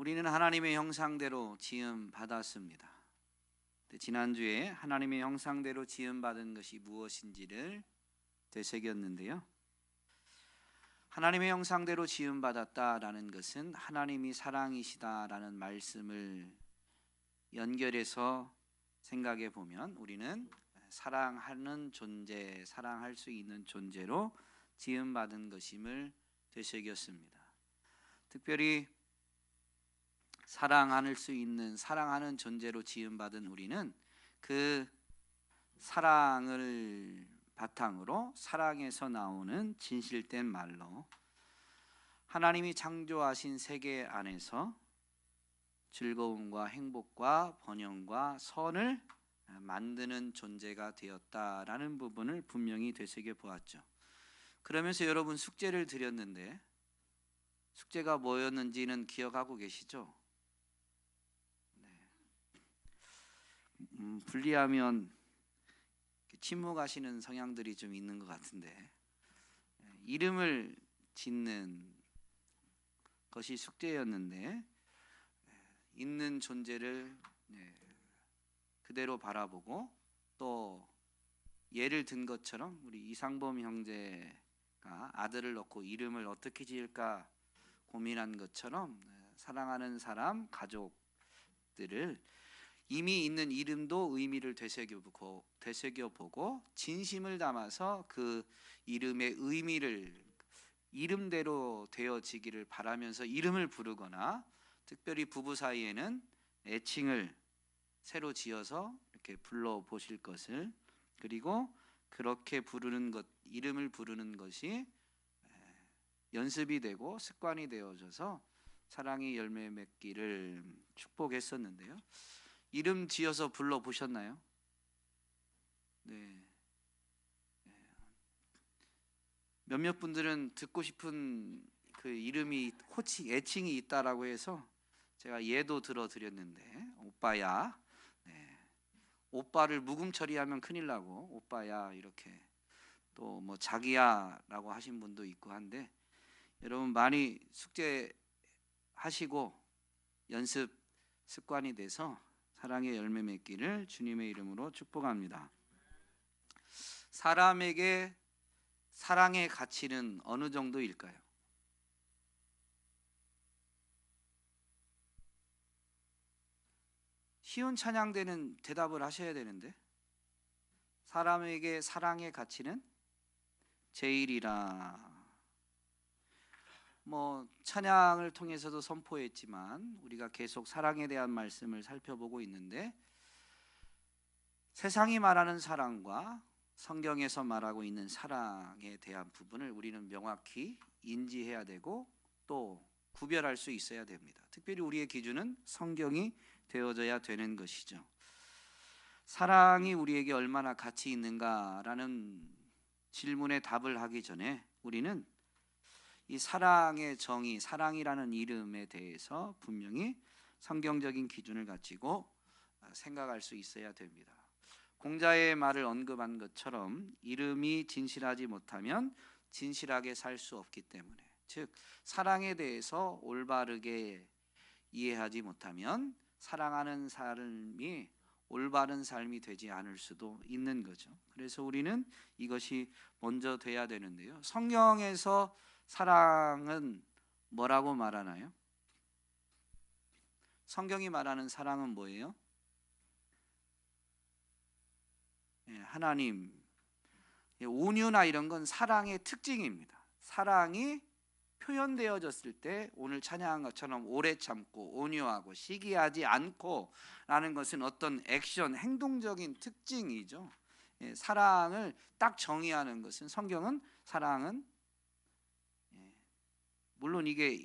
우리는 하나님의 형상대로 지음 받았습니다. 지난주에 하나님의 형상대로 지음 받은 것이 무엇인지를 되새겼는데요. 하나님의 형상대로 지음 받았다라는 것은 하나님이 사랑이시다라는 말씀을 연결해서 생각해 보면 우리는 사랑하는 존재, 사랑할 수 있는 존재로 지음 받은 것임을 되새겼습니다. 특별히 사랑할 수 있는 사랑하는 존재로 지음받은 우리는 그 사랑을 바탕으로 사랑에서 나오는 진실된 말로 하나님이 창조하신 세계 안에서 즐거움과 행복과 번영과 선을 만드는 존재가 되었다라는 부분을 분명히 되새겨 보았죠. 그러면서 여러분 숙제를 드렸는데 숙제가 뭐였는지는 기억하고 계시죠? 분리하면 침묵하시는 성향들이 좀 있는 것 같은데 이름을 짓는 것이 숙제였는데 있는 존재를 그대로 바라보고 또 예를 든 것처럼 우리 이상범 형제가 아들을 넣고 이름을 어떻게 지을까 고민한 것처럼 사랑하는 사람, 가족들을 이미 있는 이름도 의미를 되새겨보고 진심을 담아서 그 이름의 의미를 이름대로 되어지기를 바라면서 이름을 부르거나 특별히 부부 사이에는 애칭을 새로 지어서 이렇게 불러보실 것을 그리고 그렇게 부르는 것, 이름을 부르는 것이 연습이 되고 습관이 되어져서 사랑의 열매 맺기를 축복했었는데요. 이름 지어서 불러보셨나요? 네. 몇몇 분들은 듣고 싶은 그 이름이 애칭이 있다라고 해서 제가 예도 들어드렸는데 오빠야. 네. 오빠를 묵음 처리하면 큰일 나고 오빠야 이렇게 또 뭐 자기야라고 하신 분도 있고 한데 여러분 많이 숙제하시고 연습 습관이 돼서 사랑의 열매 맺기를 주님의 이름으로 축복합니다. 사람에게 사랑의 가치는 어느 정도일까요? 쉬운 찬양대는 대답을 하셔야 되는데 사람에게 사랑의 가치는 제일이라 뭐 찬양을 통해서도 선포했지만 우리가 계속 사랑에 대한 말씀을 살펴보고 있는데 세상이 말하는 사랑과 성경에서 말하고 있는 사랑에 대한 부분을 우리는 명확히 인지해야 되고 또 구별할 수 있어야 됩니다. 특별히 우리의 기준은 성경이 되어져야 되는 것이죠. 사랑이 우리에게 얼마나 가치 있는가라는 질문에 답을 하기 전에 우리는 이 사랑의 정의, 사랑이라는 이름에 대해서 분명히 성경적인 기준을 가지고 생각할 수 있어야 됩니다. 공자의 말을 언급한 것처럼 이름이 진실하지 못하면 진실하게 살 수 없기 때문에 즉 사랑에 대해서 올바르게 이해하지 못하면 사랑하는 삶이 올바른 삶이 되지 않을 수도 있는 거죠. 그래서 우리는 이것이 먼저 돼야 되는데요. 성경에서 사랑은 뭐라고 말하나요? 성경이 말하는 사랑은 뭐예요? 하나님, 온유나 이런 건 사랑의 특징입니다. 사랑이 표현되어졌을 때 오늘 찬양한 것처럼 오래 참고 온유하고 시기하지 않고 라는 것은 어떤 액션, 행동적인 특징이죠. 사랑을 딱 정의하는 것은 성경은 사랑은 물론 이게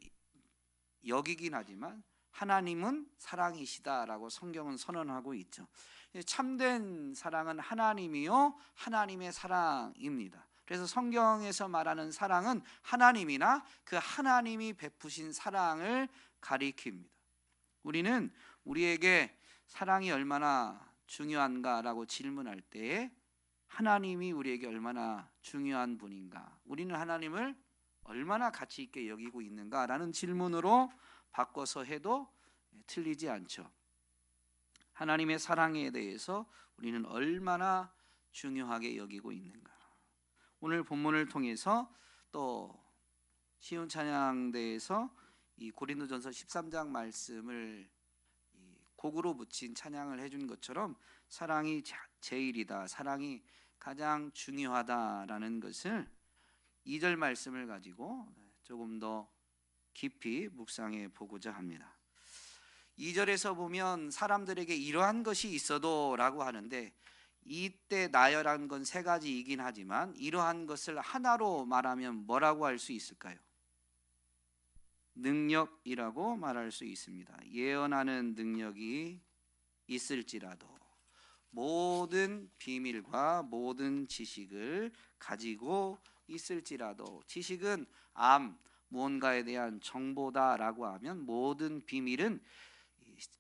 여기긴 하지만 하나님은 사랑이시다라고 성경은 선언하고 있죠. 참된 사랑은 하나님이요 하나님의 사랑입니다. 그래서 성경에서 말하는 사랑은 하나님이나 그 하나님이 베푸신 사랑을 가리킵니다. 우리는 우리에게 사랑이 얼마나 중요한가라고 질문할 때에 하나님이 우리에게 얼마나 중요한 분인가, 우리는 하나님을 얼마나 가치 있게 여기고 있는가라는 질문으로 바꿔서 해도 틀리지 않죠. 하나님의 사랑에 대해서 우리는 얼마나 중요하게 여기고 있는가. 오늘 본문을 통해서 또 시온 찬양대에서 이 고린도전서 13장 말씀을 곡으로 붙인 찬양을 해준 것처럼 사랑이 제일이다, 사랑이 가장 중요하다라는 것을 2절 말씀을 가지고 조금 더 깊이 묵상해 보고자 합니다. 2절에서 보면 사람들에게 이러한 것이 있어도 라고 하는데, 이때 나열한 건 세 가지이긴 하지만 이러한 것을 하나로 말하면 뭐라고 할 수 있을까요? 능력이라고 말할 수 있습니다. 예언하는 능력이 있을지라도, 모든 비밀과 모든 지식을 가지고 있을지라도, 지식은 무언가에 대한 정보다라고 하면, 모든 비밀은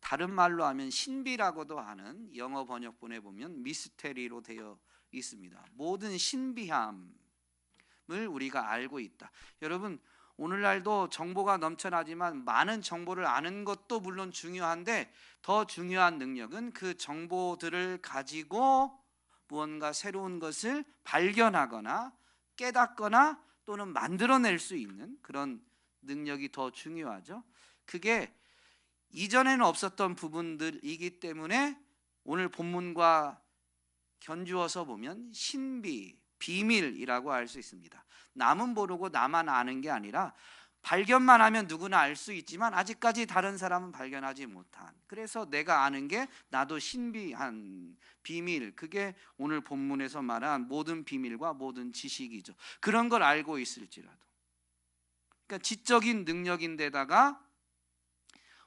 다른 말로 하면 신비라고도 하는 영어 번역본에 보면 미스테리로 되어 있습니다. 모든 신비함을 우리가 알고 있다. 여러분, 오늘날도 정보가 넘쳐나지만 많은 정보를 아는 것도 물론 중요한데, 더 중요한 능력은 그 정보들을 가지고 무언가 새로운 것을 발견하거나 깨닫거나 또는 만들어낼 수 있는 그런 능력이 더 중요하죠. 그게 이전에는 없었던 부분들이기 때문에 오늘 본문과 견주어서 보면 신비, 비밀이라고 할 수 있습니다. 남은 모르고 나만 아는 게 아니라, 발견만 하면 누구나 알 수 있지만 아직까지 다른 사람은 발견하지 못한, 그래서 내가 아는 게 나도 신비한 비밀, 그게 오늘 본문에서 말한 모든 비밀과 모든 지식이죠. 그런 걸 알고 있을지라도, 그러니까 지적인 능력인데다가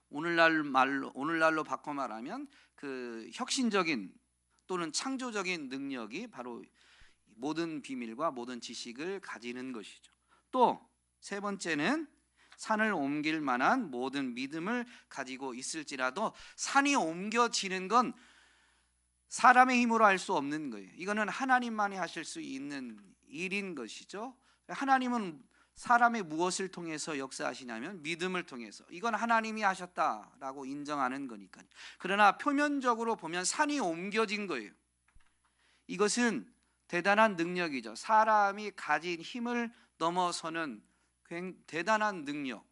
오늘날로 바꿔 말하면 그 혁신적인 또는 창조적인 능력이 바로 모든 비밀과 모든 지식을 가지는 것이죠. 또 세 번째는 산을 옮길 만한 모든 믿음을 가지고 있을지라도, 산이 옮겨지는 건 사람의 힘으로 할 수 없는 거예요. 이거는 하나님만이 하실 수 있는 일인 것이죠. 하나님은 사람의 무엇을 통해서 역사하시냐면 믿음을 통해서, 이건 하나님이 하셨다라고 인정하는 거니까요. 그러나 표면적으로 보면 산이 옮겨진 거예요. 이것은 대단한 능력이죠. 사람이 가진 힘을 넘어서는 대단한 능력.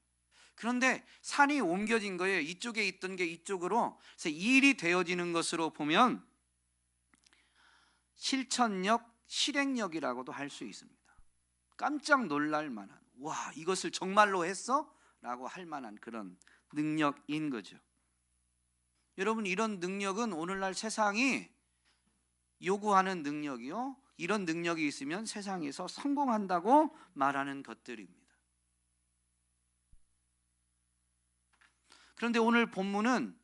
그런데 산이 옮겨진 거예요. 이쪽에 있던 게 이쪽으로. 그래서 일이 되어지는 것으로 보면 실천력, 실행력이라고도 할 수 있습니다. 깜짝 놀랄 만한, 와, 이것을 정말로 했어? 라고 할 만한 그런 능력인 거죠. 여러분, 이런 능력은 오늘날 세상이 요구하는 능력이요, 이런 능력이 있으면 세상에서 성공한다고 말하는 것들입니다. 그런데 오늘 본문은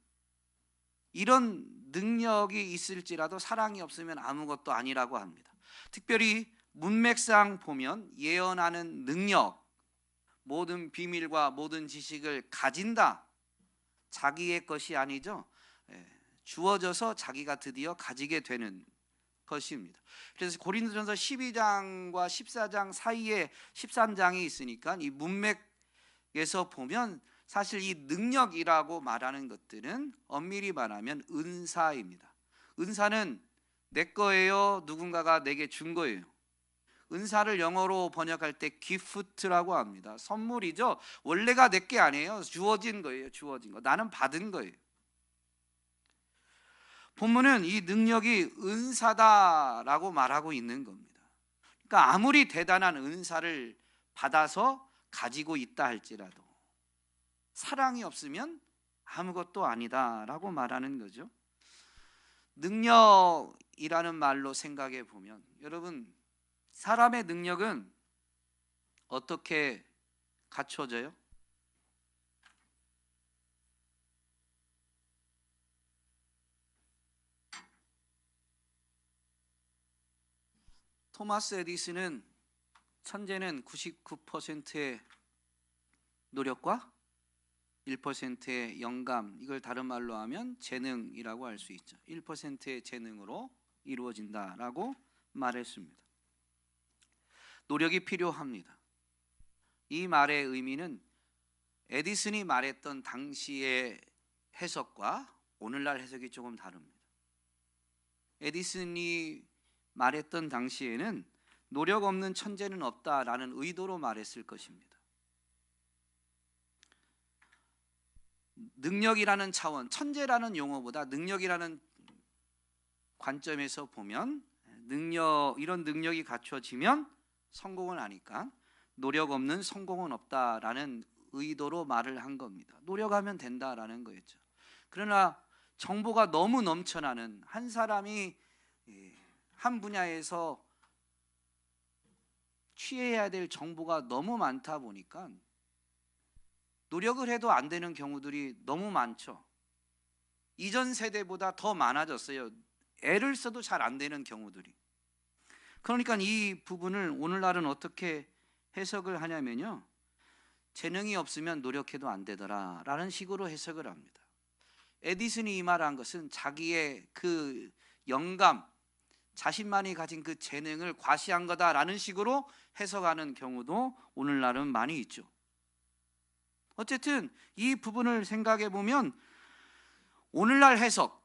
이런 능력이 있을지라도 사랑이 없으면 아무것도 아니라고 합니다. 특별히 문맥상 보면 예언하는 능력, 모든 비밀과 모든 지식을 가진다, 자기의 것이 아니죠. 주어져서 자기가 드디어 가지게 되는 것입니다. 그래서 고린도전서 12장과 14장 사이에 13장이 있으니까 이 문맥에서 보면 사실 이 능력이라고 말하는 것들은 엄밀히 말하면 은사입니다. 은사는 내 거예요, 누군가가 내게 준 거예요. 은사를 영어로 번역할 때 기프트라고 합니다. 선물이죠. 원래가 내 게 아니에요. 주어진 거예요. 주어진 거. 나는 받은 거예요. 본문은 이 능력이 은사다라고 말하고 있는 겁니다. 그러니까 아무리 대단한 은사를 받아서 가지고 있다 할지라도 사랑이 없으면 아무것도 아니다라고 말하는 거죠. 능력이라는 말로 생각해 보면, 여러분, 사람의 능력은 어떻게 갖춰져요? 토마스 에디슨은 천재는 99%의 노력과 1%의 영감, 이걸 다른 말로 하면 재능이라고 할 수 있죠. 1%의 재능으로 이루어진다라고 말했습니다. 노력이 필요합니다. 이 말의 의미는 에디슨이 말했던 당시의 해석과 오늘날 해석이 조금 다릅니다. 에디슨이 말했던 당시에는 노력 없는 천재는 없다라는 의도로 말했을 것입니다. 능력이라는 차원, 천재라는 용어보다 능력이라는 관점에서 보면 이런 능력이 갖춰지면 성공을 하니까 노력 없는 성공은 없다라는 의도로 말을 한 겁니다. 노력하면 된다라는 거였죠. 그러나 정보가 너무 넘쳐나는, 한 사람이 한 분야에서 취해야 될 정보가 너무 많다 보니까 노력을 해도 안 되는 경우들이 너무 많죠. 이전 세대보다 더 많아졌어요. 애를 써도 잘 안 되는 경우들이. 그러니까 이 부분을 오늘날은 어떻게 해석을 하냐면요, 재능이 없으면 노력해도 안 되더라 라는 식으로 해석을 합니다. 에디슨이 이 말한 것은 자기의 그 영감, 자신만이 가진 그 재능을 과시한 거다라는 식으로 해석하는 경우도 오늘날은 많이 있죠. 어쨌든 이 부분을 생각해 보면 오늘날 해석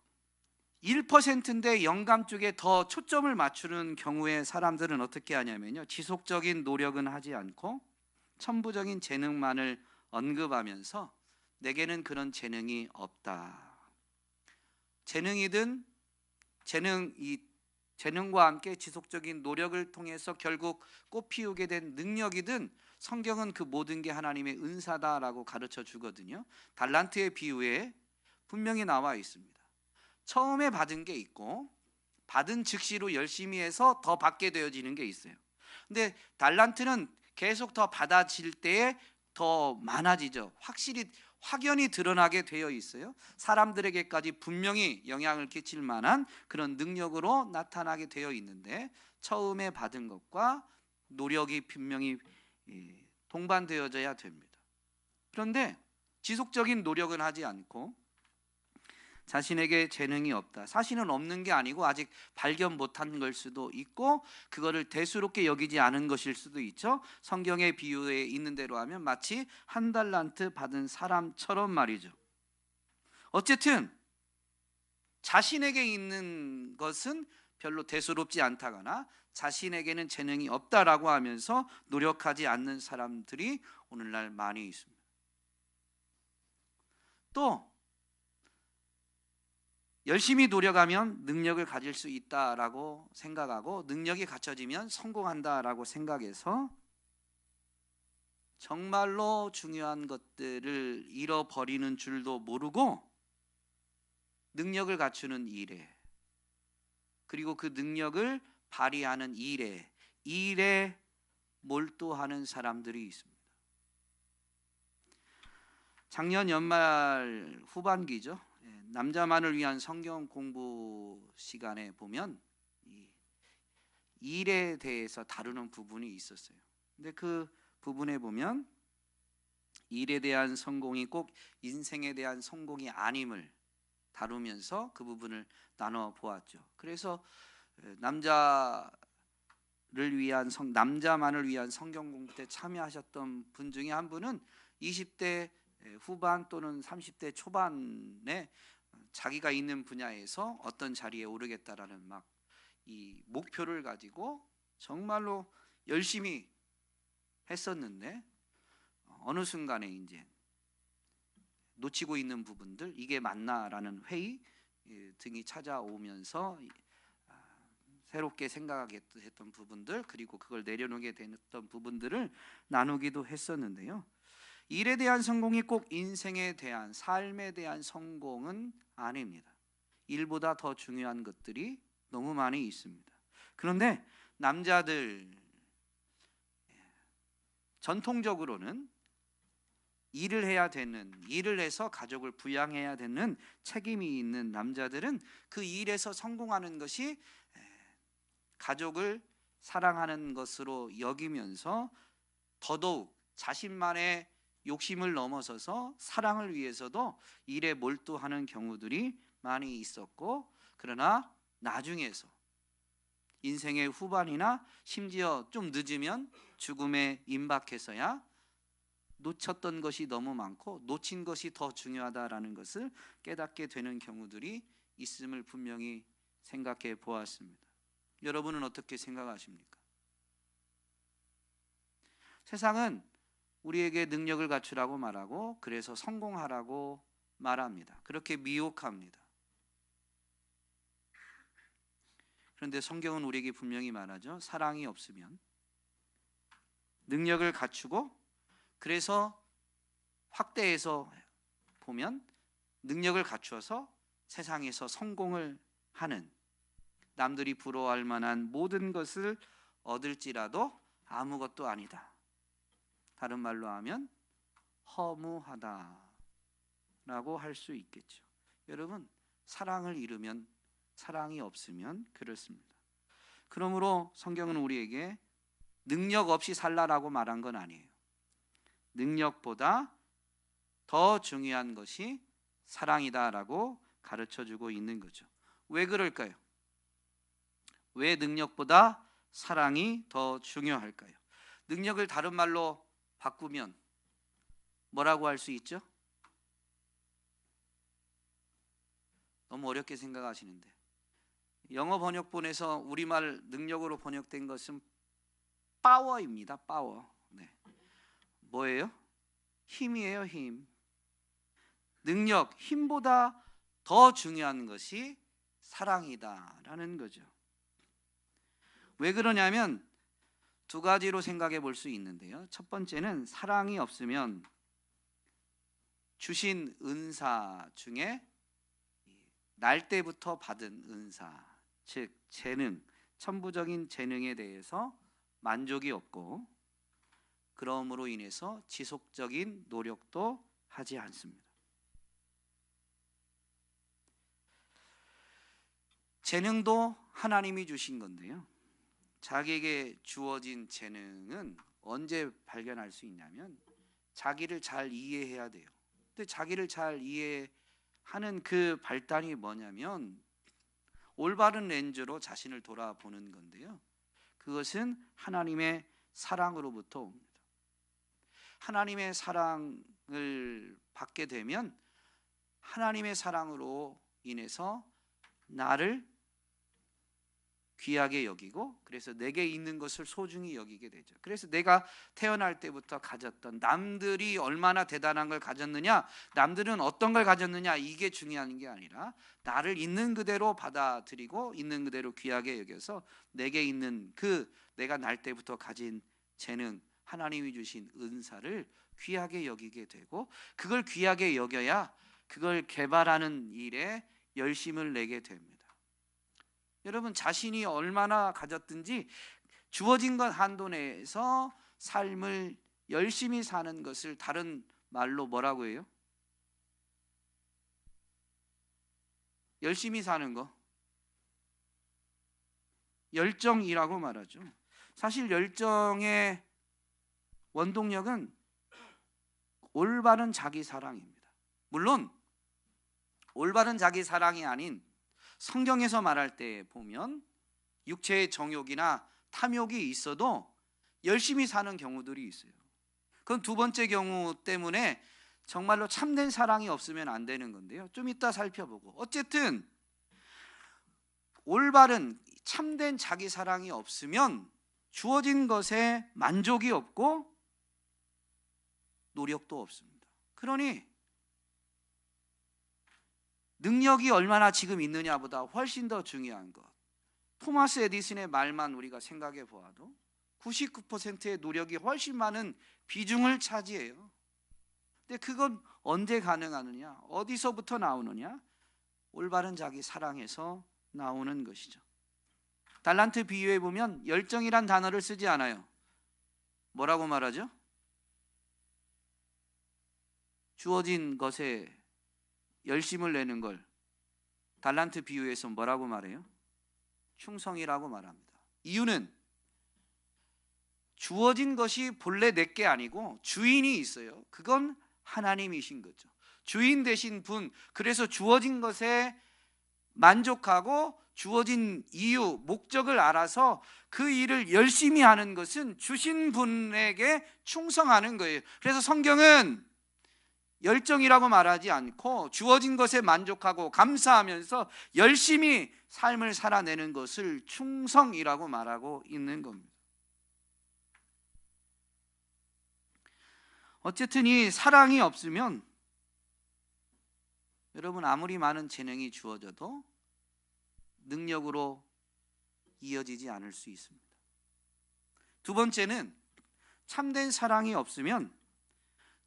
1%인데 영감 쪽에 더 초점을 맞추는 경우에 사람들은 어떻게 하냐면요, 지속적인 노력은 하지 않고 천부적인 재능만을 언급하면서 내게는 그런 재능이 없다. 재능이든 재능과 함께 지속적인 노력을 통해서 결국 꽃피우게 된 능력이든 성경은 그 모든 게 하나님의 은사다라고 가르쳐 주거든요. 달란트의 비유에 분명히 나와 있습니다. 처음에 받은 게 있고 받은 즉시로 열심히 해서 더 받게 되어지는 게 있어요. 근데 달란트는 계속 더 받아질 때에 더 많아지죠. 확연히 드러나게 되어 있어요. 사람들에게까지 분명히 영향을 끼칠 만한 그런 능력으로 나타나게 되어 있는데, 처음에 받은 것과 노력이 분명히 동반되어져야 됩니다. 그런데 지속적인 노력은 하지 않고 자신에게 재능이 없다, 사실은 없는 게 아니고 아직 발견 못한 걸 수도 있고 그거를 대수롭게 여기지 않은 것일 수도 있죠. 성경의 비유에 있는 대로 하면 마치 한 달란트 받은 사람처럼 말이죠. 어쨌든 자신에게 있는 것은 별로 대수롭지 않다거나 자신에게는 재능이 없다라고 하면서 노력하지 않는 사람들이 오늘날 많이 있습니다. 또 열심히 노력하면 능력을 가질 수 있다라고 생각하고 능력이 갖춰지면 성공한다라고 생각해서 정말로 중요한 것들을 잃어버리는 줄도 모르고 능력을 갖추는 일에, 그리고 그 능력을 발휘하는 일에 몰두하는 사람들이 있습니다. 작년 연말 후반기죠. 남자만을 위한 성경 공부 시간에 보면 이 일에 대해서 다루는 부분이 있었어요. 근데 그 부분에 보면 일에 대한 성공이 꼭 인생에 대한 성공이 아님을 다루면서 그 부분을 나눠 보았죠. 그래서 남자만을 위한 성경 공부 때 참여하셨던 분 중에 한 분은 20대 후반 또는 30대 초반에 자기가 있는 분야에서 어떤 자리에 오르겠다라는 막 이 목표를 가지고 정말로 열심히 했었는데 어느 순간에 이제 놓치고 있는 부분들, 이게 맞나라는 회의 등이 찾아오면서 새롭게 생각하게 했던 부분들, 그리고 그걸 내려놓게 됐던 부분들을 나누기도 했었는데요. 일에 대한 성공이 꼭 인생에 대한, 삶에 대한 성공은 아닙니다. 일보다 더 중요한 것들이 너무 많이 있습니다. 그런데 남자들 전통적으로는 일을 해서 가족을 부양해야 되는 책임이 있는 남자들은 그 일에서 성공하는 것이 가족을 사랑하는 것으로 여기면서 더더욱 자신만의 욕심을 넘어서서 사랑을 위해서도 일에 몰두하는 경우들이 많이 있었고, 그러나 나중에서 인생의 후반이나 심지어 좀 늦으면 죽음에 임박해서야 놓쳤던 것이 너무 많고 놓친 것이 더 중요하다라는 것을 깨닫게 되는 경우들이 있음을 분명히 생각해 보았습니다. 여러분은 어떻게 생각하십니까? 세상은 우리에게 능력을 갖추라고 말하고 그래서 성공하라고 말합니다. 그렇게 미혹합니다. 그런데 성경은 우리에게 분명히 말하죠. 사랑이 없으면, 능력을 갖추고 그래서 확대해서 보면 능력을 갖추어서 세상에서 성공을 하는, 남들이 부러워할 만한 모든 것을 얻을지라도 아무것도 아니다. 다른 말로 하면 허무하다라고 할 수 있겠죠. 여러분, 사랑을 잃으면, 사랑이 없으면 그렇습니다. 그러므로 성경은 우리에게 능력 없이 살라라고 말한 건 아니에요. 능력보다 더 중요한 것이 사랑이다라고 가르쳐주고 있는 거죠. 왜 그럴까요? 왜 능력보다 사랑이 더 중요할까요? 능력을 다른 말로 바꾸면 뭐라고 할 수 있죠? 너무 어렵게 생각하시는데, 영어 번역본에서 우리말 능력으로 번역된 것은 파워입니다. 파워. 네. 뭐예요? 힘이에요. 힘. 능력, 힘보다 더 중요한 것이 사랑이다라는 거죠. 왜 그러냐면 두 가지로 생각해 볼 수 있는데요. 첫 번째는 사랑이 없으면 주신 은사 중에 날 때부터 받은 은사, 즉 재능, 천부적인 재능에 대해서 만족이 없고, 그러므로 인해서 지속적인 노력도 하지 않습니다. 재능도 하나님이 주신 건데요. 자기에게 주어진 재능은 언제 발견할 수 있냐면 자기를 잘 이해해야 돼요. 근데 자기를 잘 이해하는 그 발단이 뭐냐면 올바른 렌즈로 자신을 돌아보는 건데요. 그것은 하나님의 사랑으로부터 옵니다. 하나님의 사랑을 받게 되면 하나님의 사랑으로 인해서 나를 귀하게 여기고, 그래서 내게 있는 것을 소중히 여기게 되죠. 그래서 내가 태어날 때부터 가졌던, 남들이 얼마나 대단한 걸 가졌느냐, 남들은 어떤 걸 가졌느냐, 이게 중요한 게 아니라 나를 있는 그대로 받아들이고 있는 그대로 귀하게 여겨서 내게 있는 그 내가 날 때부터 가진 재능, 하나님이 주신 은사를 귀하게 여기게 되고, 그걸 귀하게 여겨야 그걸 개발하는 일에 열심을 내게 됩니다. 여러분, 자신이 얼마나 가졌든지 주어진 것 한도 내에서 삶을 열심히 사는 것을 다른 말로 뭐라고 해요? 열심히 사는 거, 열정이라고 말하죠. 사실 열정의 원동력은 올바른 자기 사랑입니다. 물론 올바른 자기 사랑이 아닌 성경에서 말할 때 보면 육체의 정욕이나 탐욕이 있어도 열심히 사는 경우들이 있어요. 그건 두 번째 경우 때문에 정말로 참된 사랑이 없으면 안 되는 건데요. 좀 이따 살펴보고, 어쨌든 올바른 참된 자기 사랑이 없으면 주어진 것에 만족이 없고 노력도 없습니다. 그러니 능력이 얼마나 지금 있느냐보다 훨씬 더 중요한 것, 토마스 에디슨의 말만 우리가 생각해 보아도 99%의 노력이 훨씬 많은 비중을 차지해요. 근데 그건 언제 가능하느냐? 어디서부터 나오느냐? 올바른 자기 사랑에서 나오는 것이죠. 달란트 비유에 보면 열정이란 단어를 쓰지 않아요. 뭐라고 말하죠? 주어진 것에 열심을 내는 걸 달란트 비유에서 뭐라고 말해요? 충성이라고 말합니다. 이유는 주어진 것이 본래 내게 아니고 주인이 있어요. 그건 하나님이신 거죠. 주인 되신 분, 그래서 주어진 것에 만족하고 주어진 이유, 목적을 알아서 그 일을 열심히 하는 것은 주신 분에게 충성하는 거예요. 그래서 성경은 열정이라고 말하지 않고 주어진 것에 만족하고 감사하면서 열심히 삶을 살아내는 것을 충성이라고 말하고 있는 겁니다. 어쨌든 이 사랑이 없으면 여러분 아무리 많은 재능이 주어져도 능력으로 이어지지 않을 수 있습니다. 두 번째는 참된 사랑이 없으면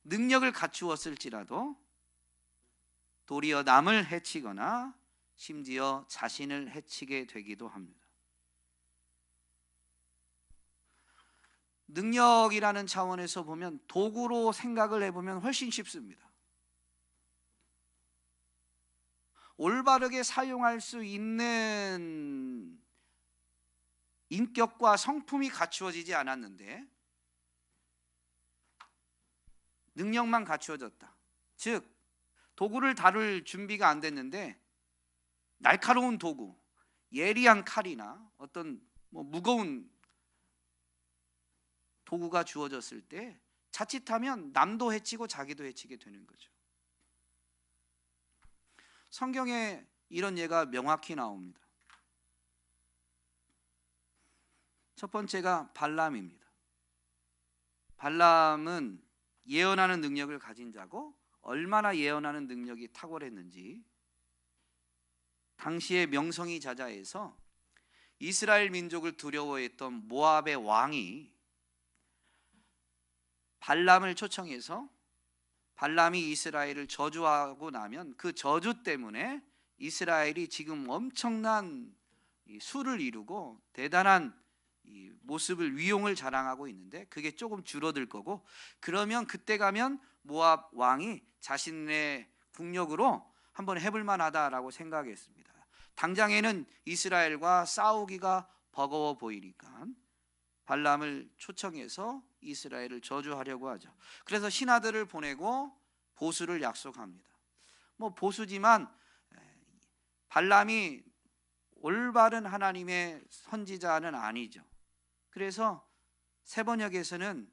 능력을 갖추었을지라도 도리어 남을 해치거나 심지어 자신을 해치게 되기도 합니다. 능력이라는 차원에서 보면 도구로 생각을 해보면 훨씬 쉽습니다. 올바르게 사용할 수 있는 인격과 성품이 갖추어지지 않았는데 능력만 갖추어졌다. 즉 도구를 다룰 준비가 안 됐는데 날카로운 도구, 예리한 칼이나 어떤 무거운 도구가 주어졌을 때 자칫하면 남도 해치고 자기도 해치게 되는 거죠. 성경에 이런 예가 명확히 나옵니다. 첫 번째가 발람입니다. 발람은 예언하는 능력을 가진 자고 얼마나 예언하는 능력이 탁월했는지 당시의 명성이 자자해서 이스라엘 민족을 두려워했던 모압의 왕이 발람을 초청해서 발람이 이스라엘을 저주하고 나면 그 저주 때문에 이스라엘이 지금 엄청난 수를 이루고 대단한 모습을 위용을 자랑하고 있는데 그게 조금 줄어들 거고, 그러면 그때 가면 모압 왕이 자신의 국력으로 한번 해볼 만하다라고 생각했습니다. 당장에는 이스라엘과 싸우기가 버거워 보이니까 발람을 초청해서 이스라엘을 저주하려고 하죠. 그래서 신하들을 보내고 보수를 약속합니다. 보수지만 발람이 올바른 하나님의 선지자는 아니죠. 그래서 세번역에서는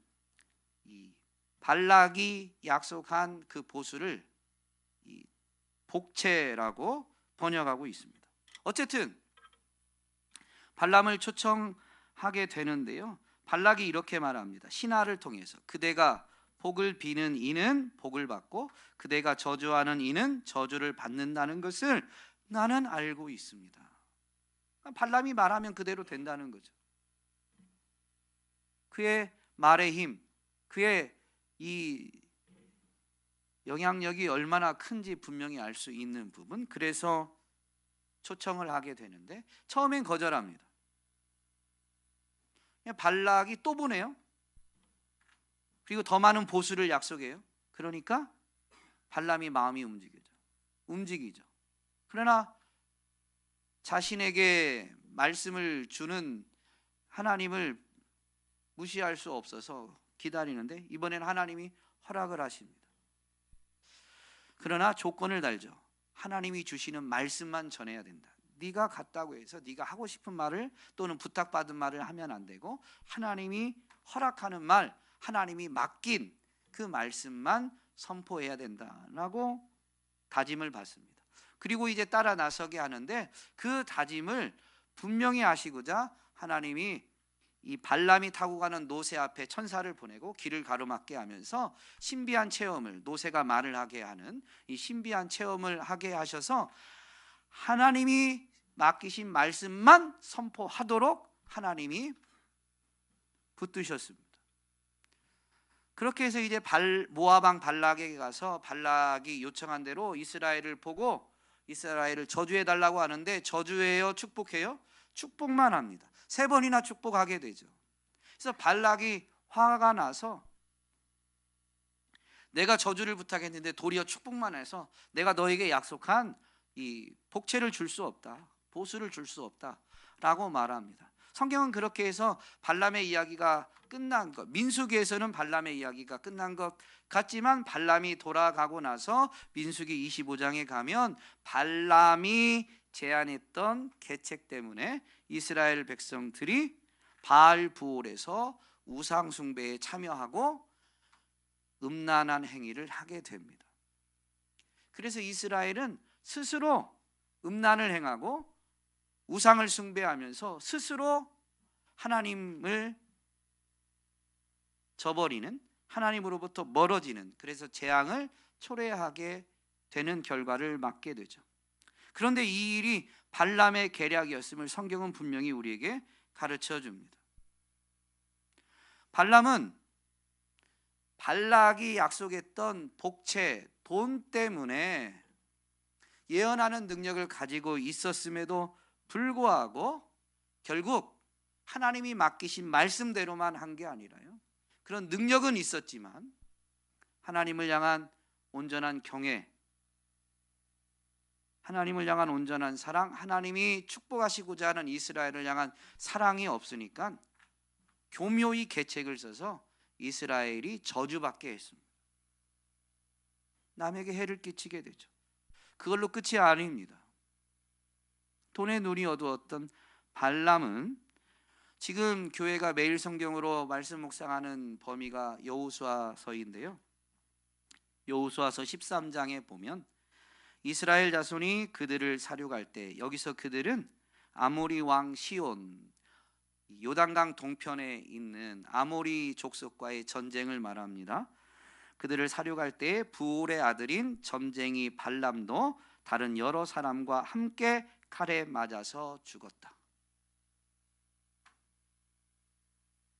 이 발락이 약속한 그 보수를 이 복채라고 번역하고 있습니다. 어쨌든 발람을 초청하게 되는데요, 발락이 이렇게 말합니다. 신하를 통해서 그대가 복을 비는 이는 복을 받고 그대가 저주하는 이는 저주를 받는다는 것을 나는 알고 있습니다. 발람이 말하면 그대로 된다는 거죠. 그의 말의 힘, 그의 이 영향력이 얼마나 큰지 분명히 알 수 있는 부분, 그래서 초청을 하게 되는데 처음엔 거절합니다. 발락이 또 보내요. 그리고 더 많은 보수를 약속해요. 그러니까 발람이 마음이 움직이죠. 그러나 자신에게 말씀을 주는 하나님을 무시할 수 없어서 기다리는데 이번엔 하나님이 허락을 하십니다. 그러나 조건을 달죠. 하나님이 주시는 말씀만 전해야 된다. 네가 갔다고 해서 네가 하고 싶은 말을 또는 부탁받은 말을 하면 안 되고 하나님이 허락하는 말, 하나님이 맡긴 그 말씀만 선포해야 된다라고 다짐을 받습니다. 그리고 이제 따라 나서게 하는데 그 다짐을 분명히 하시고자 하나님이 이 발람이 타고 가는 노새 앞에 천사를 보내고 길을 가로막게 하면서 신비한 체험을, 노새가 말을 하게 하는 이 신비한 체험을 하게 하셔서 하나님이 맡기신 말씀만 선포하도록 하나님이 붙드셨습니다. 그렇게 해서 이제 모압 왕 발락에게 가서 발락이 요청한 대로 이스라엘을 보고 이스라엘을 저주해 달라고 하는데 저주해요, 축복해요? 축복만 합니다. 3번이나 축복하게 되죠. 그래서 발락이 화가 나서 내가 저주를 부탁했는데 도리어 축복만 해서 내가 너에게 약속한 이 복채를 줄 수 없다, 보수를 줄 수 없다라고 말합니다. 성경은 그렇게 해서 발람의 이야기가 끝난 것, 민수기에서는 발람의 이야기가 끝난 것 같지만 발람이 돌아가고 나서 민수기 25장에 가면 발람이 제안했던 계책 때문에 이스라엘 백성들이 바알 부올에서 우상 숭배에 참여하고 음란한 행위를 하게 됩니다. 그래서 이스라엘은 스스로 음란을 행하고 우상을 숭배하면서 스스로 하나님을 저버리는, 하나님으로부터 멀어지는, 그래서 재앙을 초래하게 되는 결과를 맞게 되죠. 그런데 이 일이 발람의 계략이었음을 성경은 분명히 우리에게 가르쳐 줍니다. 발람은 발락이 약속했던 복채, 돈 때문에 예언하는 능력을 가지고 있었음에도 불구하고 결국 하나님이 맡기신 말씀대로만 한 게 아니라요, 그런 능력은 있었지만 하나님을 향한 온전한 경외, 하나님을 향한 온전한 사랑, 하나님이 축복하시고자 하는 이스라엘을 향한 사랑이 없으니까 교묘히 계책을 써서 이스라엘이 저주받게 했습니다. 남에게 해를 끼치게 되죠. 그걸로 끝이 아닙니다. 돈의 눈이 어두웠던 발람은, 지금 교회가 매일 성경으로 말씀 묵상하는 범위가 여호수아서인데요, 여호수아서 13장에 보면 이스라엘 자손이 그들을 사륙할 때, 여기서 그들은 아모리 왕 시온, 요단강 동편에 있는 아모리 족속과의 전쟁을 말합니다. 그들을 사륙할 때 부올의 아들인 점쟁이 발람도 다른 여러 사람과 함께 칼에 맞아서 죽었다.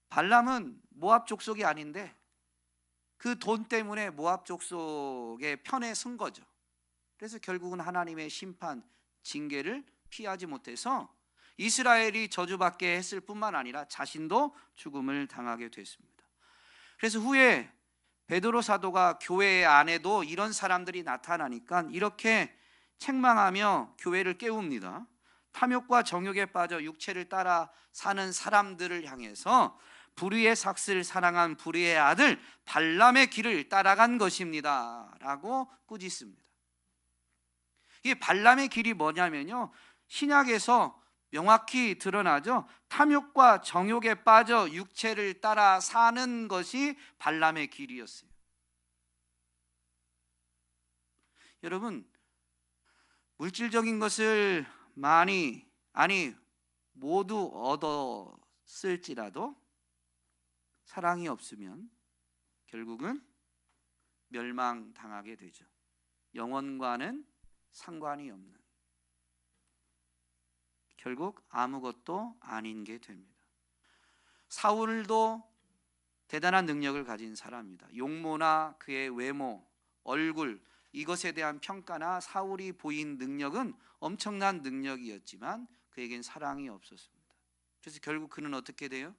발람은 모압 족속이 아닌데 그 돈 때문에 모압 족속의 편에 선 거죠. 그래서 결국은 하나님의 심판, 징계를 피하지 못해서 이스라엘이 저주받게 했을 뿐만 아니라 자신도 죽음을 당하게 됐습니다. 그래서 후에 베드로 사도가 교회 안에도 이런 사람들이 나타나니까 이렇게 책망하며 교회를 깨웁니다. 탐욕과 정욕에 빠져 육체를 따라 사는 사람들을 향해서 불의의 삭슬 사랑한 불의의 아들 발람의 길을 따라간 것입니다 라고 꾸짖습니다. 이 발람의 길이 뭐냐면요, 신약에서 명확히 드러나죠. 탐욕과 정욕에 빠져 육체를 따라 사는 것이 발람의 길이었어요. 여러분, 물질적인 것을 많이, 모두 얻었을지라도 사랑이 없으면 결국은 멸망당하게 되죠. 영원과는 상관이 없는, 결국 아무것도 아닌 게 됩니다. 사울도 대단한 능력을 가진 사람입니다. 용모나 그의 외모, 얼굴, 이것에 대한 평가나 사울이 보인 능력은 엄청난 능력이었지만 그에겐 사랑이 없었습니다. 그래서 결국 그는 어떻게 돼요?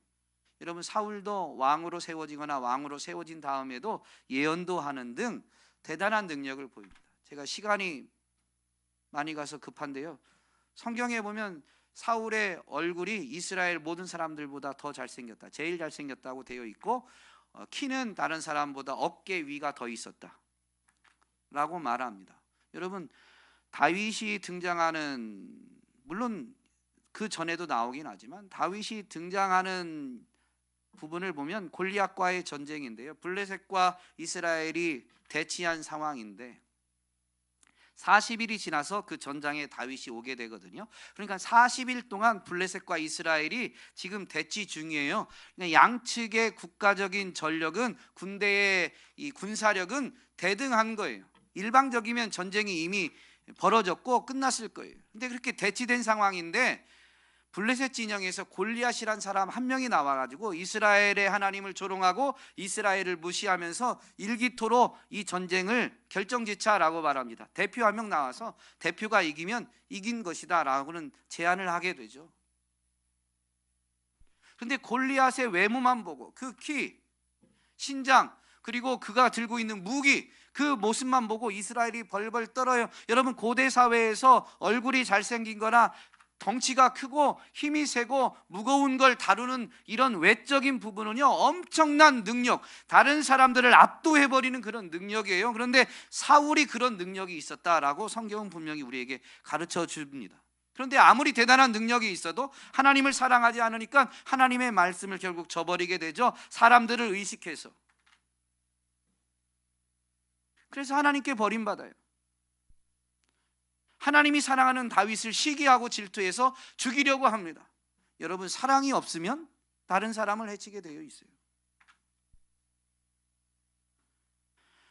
여러분, 사울도 왕으로 세워지거나 왕으로 세워진 다음에도 예언도 하는 등 대단한 능력을 보입니다. 제가 시간이 많이 가서 급한데요, 성경에 보면 사울의 얼굴이 이스라엘 모든 사람들보다 더 잘생겼다, 제일 잘생겼다고 되어 있고 키는 다른 사람보다 어깨 위가 더 있었다 라고 말합니다. 여러분, 다윗이 등장하는, 물론 그 전에도 나오긴 하지만 다윗이 등장하는 부분을 보면 골리앗과의 전쟁인데요, 블레셋과 이스라엘이 대치한 상황인데 40일이 지나서 그 전장에 다윗이 오게 되거든요. 그러니까 40일 동안 블레셋과 이스라엘이 지금 대치 중이에요. 양측의 국가적인 전력은, 군대의 이 군사력은 대등한 거예요. 일방적이면 전쟁이 이미 벌어졌고 끝났을 거예요. 근데 그렇게 대치된 상황인데 블레셋 진영에서 골리앗이란 사람 한 명이 나와가지고 이스라엘의 하나님을 조롱하고 이스라엘을 무시하면서 일기토로 이 전쟁을 결정짓자라고 말합니다. 대표 한 명 나와서 대표가 이기면 이긴 것이다 라고는 제안을 하게 되죠. 그런데 골리앗의 외모만 보고 그 키, 신장, 그리고 그가 들고 있는 무기, 그 모습만 보고 이스라엘이 벌벌 떨어요. 여러분, 고대 사회에서 얼굴이 잘생긴 거나 덩치가 크고 힘이 세고 무거운 걸 다루는 이런 외적인 부분은요, 엄청난 능력, 다른 사람들을 압도해버리는 그런 능력이에요. 그런데 사울이 그런 능력이 있었다라고 성경은 분명히 우리에게 가르쳐 줍니다. 그런데 아무리 대단한 능력이 있어도 하나님을 사랑하지 않으니까 하나님의 말씀을 결국 저버리게 되죠. 사람들을 의식해서. 그래서 하나님께 버림받아요. 하나님이 사랑하는 다윗을 시기하고 질투해서 죽이려고 합니다. 여러분, 사랑이 없으면 다른 사람을 해치게 되어 있어요.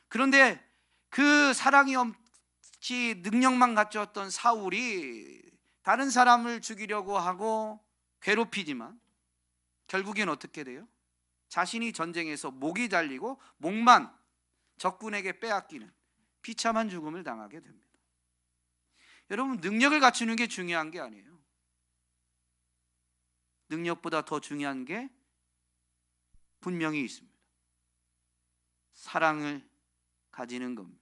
그런데 그 사랑이 없이 능력만 갖췄던 사울이 다른 사람을 죽이려고 하고 괴롭히지만 결국엔 어떻게 돼요? 자신이 전쟁에서 목이 잘리고 목만 적군에게 빼앗기는 비참한 죽음을 당하게 됩니다. 여러분, 능력을 갖추는 게 중요한 게 아니에요. 능력보다 더 중요한 게 분명히 있습니다. 사랑을 가지는 겁니다.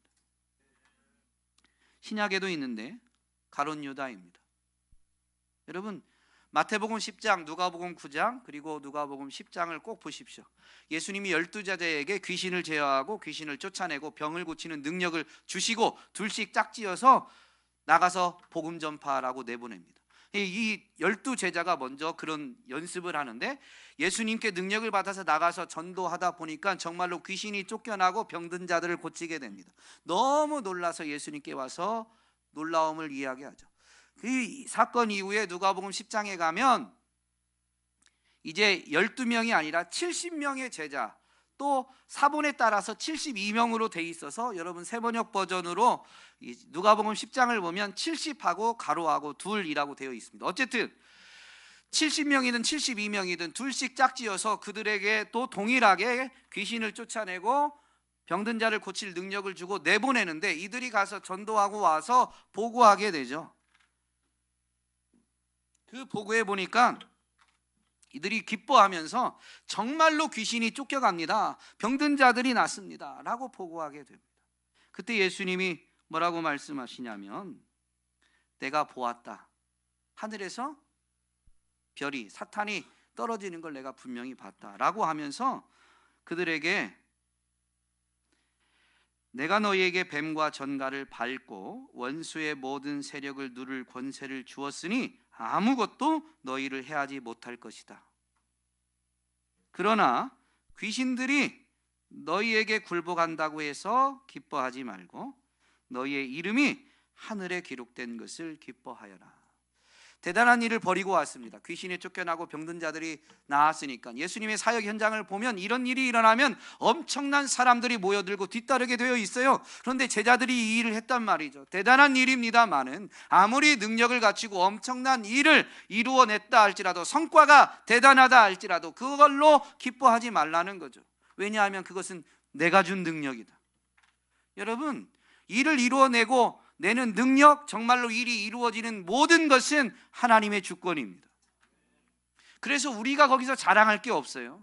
신약에도 있는데 가룟 유다입니다. 여러분, 마태복음 10장, 누가복음 9장, 그리고 누가복음 10장을 꼭 보십시오. 예수님이 12제자에게 귀신을 제어하고 귀신을 쫓아내고 병을 고치는 능력을 주시고 둘씩 짝지어서 나가서 복음 전파라고 내보냅니다. 이 12제자가 먼저 그런 연습을 하는데 예수님께 능력을 받아서 나가서 전도하다 보니까 정말로 귀신이 쫓겨나고 병든 자들을 고치게 됩니다. 너무 놀라서 예수님께 와서 놀라움을 이야기하죠. 그 사건 이후에 누가복음 10장에 가면 이제 12명이 아니라 70명의 제자, 또 사본에 따라서 72명으로 돼 있어서 여러분 세번역 버전으로 누가복음 10장을 보면 70하고 가로하고 둘이라고 되어 있습니다. 어쨌든 70명이든 72명이든 둘씩 짝지어서 그들에게 또 동일하게 귀신을 쫓아내고 병든 자를 고칠 능력을 주고 내보내는데 이들이 가서 전도하고 와서 보고하게 되죠. 그 보고해 보니까 이들이 기뻐하면서 정말로 귀신이 쫓겨갑니다, 병든 자들이 낫습니다 라고 보고하게 됩니다. 그때 예수님이 뭐라고 말씀하시냐면, 내가 보았다, 하늘에서 별이, 사탄이 떨어지는 걸 내가 분명히 봤다 라고 하면서 그들에게 내가 너희에게 뱀과 전갈을 밟고 원수의 모든 세력을 누를 권세를 주었으니 아무것도 너희를 해하지 못할 것이다. 그러나 귀신들이 너희에게 굴복한다고 해서 기뻐하지 말고 너희의 이름이 하늘에 기록된 것을 기뻐하여라. 대단한 일을 벌이고 왔습니다. 귀신에 쫓겨나고 병든 자들이 나았으니까 예수님의 사역 현장을 보면 이런 일이 일어나면 엄청난 사람들이 모여들고 뒤따르게 되어 있어요. 그런데 제자들이 이 일을 했단 말이죠. 대단한 일입니다마는 아무리 능력을 갖추고 엄청난 일을 이루어냈다 할지라도, 성과가 대단하다 할지라도 그걸로 기뻐하지 말라는 거죠. 왜냐하면 그것은 내가 준 능력이다. 여러분, 일을 이루어내고 내는 능력, 정말로 일이 이루어지는 모든 것은 하나님의 주권입니다. 그래서 우리가 거기서 자랑할 게 없어요.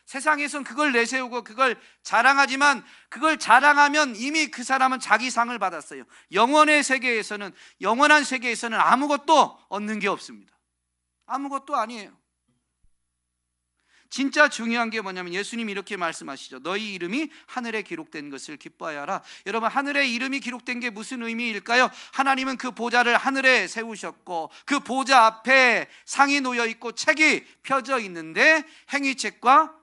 세상에선 그걸 내세우고 그걸 자랑하지만 그걸 자랑하면 이미 그 사람은 자기 상을 받았어요. 영원한 세계에서는 아무것도 얻는 게 없습니다. 아무것도 아니에요. 진짜 중요한 게 뭐냐면 예수님이 이렇게 말씀하시죠. 너희 이름이 하늘에 기록된 것을 기뻐하여라. 여러분, 하늘에 이름이 기록된 게 무슨 의미일까요? 하나님은 그 보좌를 하늘에 세우셨고 그 보좌 앞에 상이 놓여 있고 책이 펴져 있는데 행위책과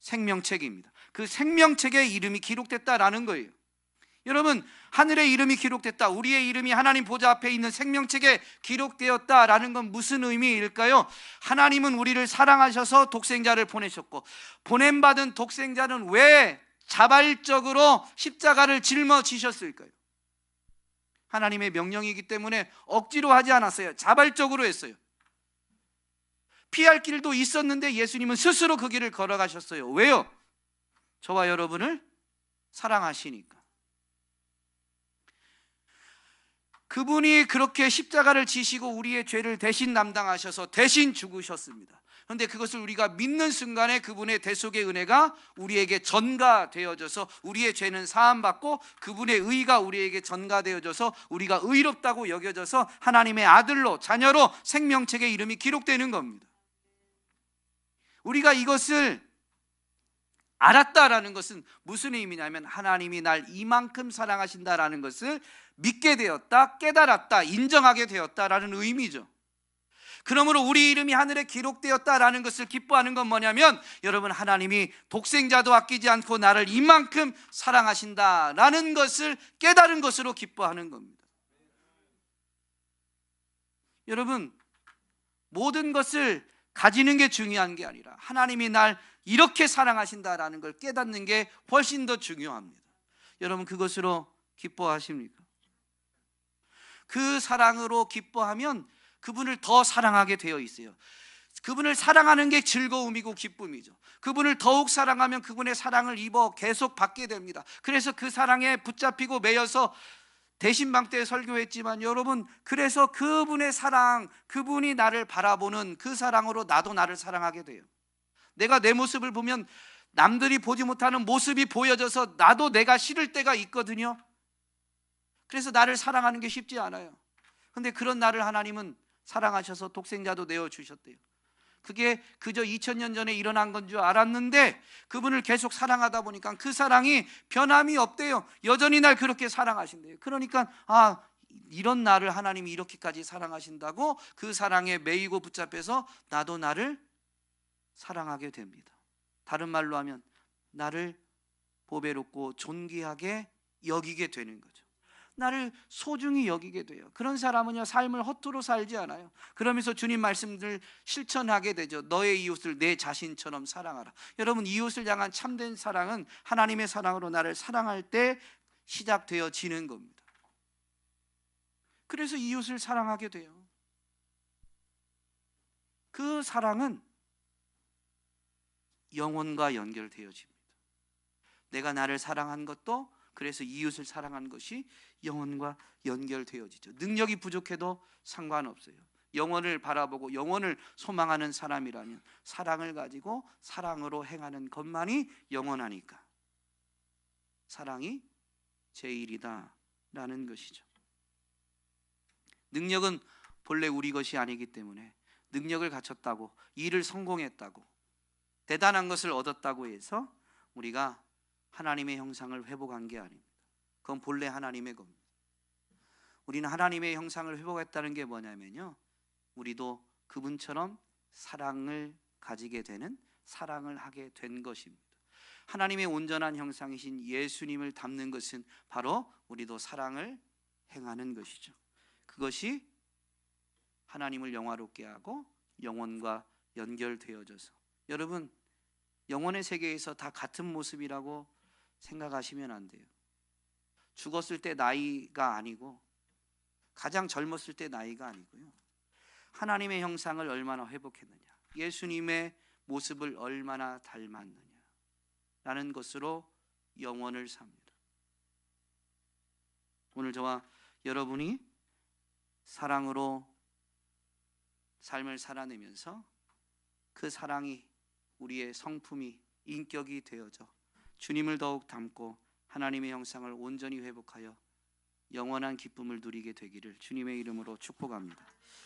생명책입니다. 그 생명책에 이름이 기록됐다라는 거예요. 여러분, 하늘에 이름이 기록됐다, 우리의 이름이 하나님 보좌 앞에 있는 생명책에 기록되었다라는 건 무슨 의미일까요? 하나님은 우리를 사랑하셔서 독생자를 보내셨고, 보냄받은 독생자는 왜 자발적으로 십자가를 짊어지셨을까요? 하나님의 명령이기 때문에 억지로 하지 않았어요. 자발적으로 했어요. 피할 길도 있었는데 예수님은 스스로 그 길을 걸어가셨어요. 왜요? 저와 여러분을 사랑하시니까. 그분이 그렇게 십자가를 지시고 우리의 죄를 대신 담당하셔서 대신 죽으셨습니다. 그런데 그것을 우리가 믿는 순간에 그분의 대속의 은혜가 우리에게 전가되어져서 우리의 죄는 사함받고 그분의 의가 우리에게 전가되어져서 우리가 의롭다고 여겨져서 하나님의 아들로, 자녀로 생명책에 이름이 기록되는 겁니다. 우리가 이것을 알았다라는 것은 무슨 의미냐면 하나님이 날 이만큼 사랑하신다라는 것을 믿게 되었다, 깨달았다, 인정하게 되었다라는 의미죠. 그러므로 우리 이름이 하늘에 기록되었다라는 것을 기뻐하는 건 뭐냐면, 여러분, 하나님이 독생자도 아끼지 않고 나를 이만큼 사랑하신다라는 것을 깨달은 것으로 기뻐하는 겁니다. 여러분, 모든 것을 가지는 게 중요한 게 아니라 하나님이 날 이렇게 사랑하신다라는 걸 깨닫는 게 훨씬 더 중요합니다. 여러분, 그것으로 기뻐하십니까? 그 사랑으로 기뻐하면 그분을 더 사랑하게 되어 있어요. 그분을 사랑하는 게 즐거움이고 기쁨이죠. 그분을 더욱 사랑하면 그분의 사랑을 입어 계속 받게 됩니다. 그래서 그 사랑에 붙잡히고 매여서 대신방 때 설교했지만, 여러분, 그래서 그분의 사랑, 그분이 나를 바라보는 그 사랑으로 나도 나를 사랑하게 돼요. 내가 내 모습을 보면 남들이 보지 못하는 모습이 보여져서 나도 내가 싫을 때가 있거든요. 그래서 나를 사랑하는 게 쉽지 않아요. 근데 그런 나를 하나님은 사랑하셔서 독생자도 내어주셨대요. 그게 그저 2000년 전에 일어난 건 줄 알았는데 그분을 계속 사랑하다 보니까 그 사랑이 변함이 없대요. 여전히 날 그렇게 사랑하신대요. 그러니까 이런 나를 하나님이 이렇게까지 사랑하신다고 그 사랑에 매이고 붙잡혀서 나도 나를 사랑하게 됩니다. 다른 말로 하면 나를 보배롭고 존귀하게 여기게 되는 거죠. 나를 소중히 여기게 돼요. 그런 사람은요, 삶을 허투루 살지 않아요. 그러면서 주님 말씀을 실천하게 되죠. 너의 이웃을 내 자신처럼 사랑하라. 여러분, 이웃을 향한 참된 사랑은 하나님의 사랑으로 나를 사랑할 때 시작되어지는 겁니다. 그래서 이웃을 사랑하게 돼요. 그 사랑은 영혼과 연결되어집니다. 내가 나를 사랑한 것도, 그래서 이웃을 사랑한 것이 영혼과 연결되어지죠. 능력이 부족해도 상관없어요. 영혼을 바라보고 영혼을 소망하는 사람이라면 사랑을 가지고 사랑으로 행하는 것만이 영원하니까 사랑이 제일이다 라는 것이죠. 능력은 본래 우리 것이 아니기 때문에 능력을 갖췄다고, 일을 성공했다고, 대단한 것을 얻었다고 해서 우리가 하나님의 형상을 회복한 게 아닙니다. 그건 본래 하나님의 겁니다. 우리는 하나님의 형상을 회복했다는 게 뭐냐면요, 우리도 그분처럼 사랑을 가지게 되는, 사랑을 하게 된 것입니다. 하나님의 온전한 형상이신 예수님을 닮는 것은 바로 우리도 사랑을 행하는 것이죠. 그것이 하나님을 영화롭게 하고 영혼과 연결되어져서, 여러분, 영혼의 세계에서 다 같은 모습이라고 생각하시면 안 돼요. 죽었을 때 나이가 아니고, 가장 젊었을 때 나이가 아니고요, 하나님의 형상을 얼마나 회복했느냐, 예수님의 모습을 얼마나 닮았느냐 라는 것으로 영원을 삽니다. 오늘 저와 여러분이 사랑으로 삶을 살아내면서 그 사랑이 우리의 성품이, 인격이 되어져 주님을 더욱 닮고 하나님의 형상을 온전히 회복하여 영원한 기쁨을 누리게 되기를 주님의 이름으로 축복합니다.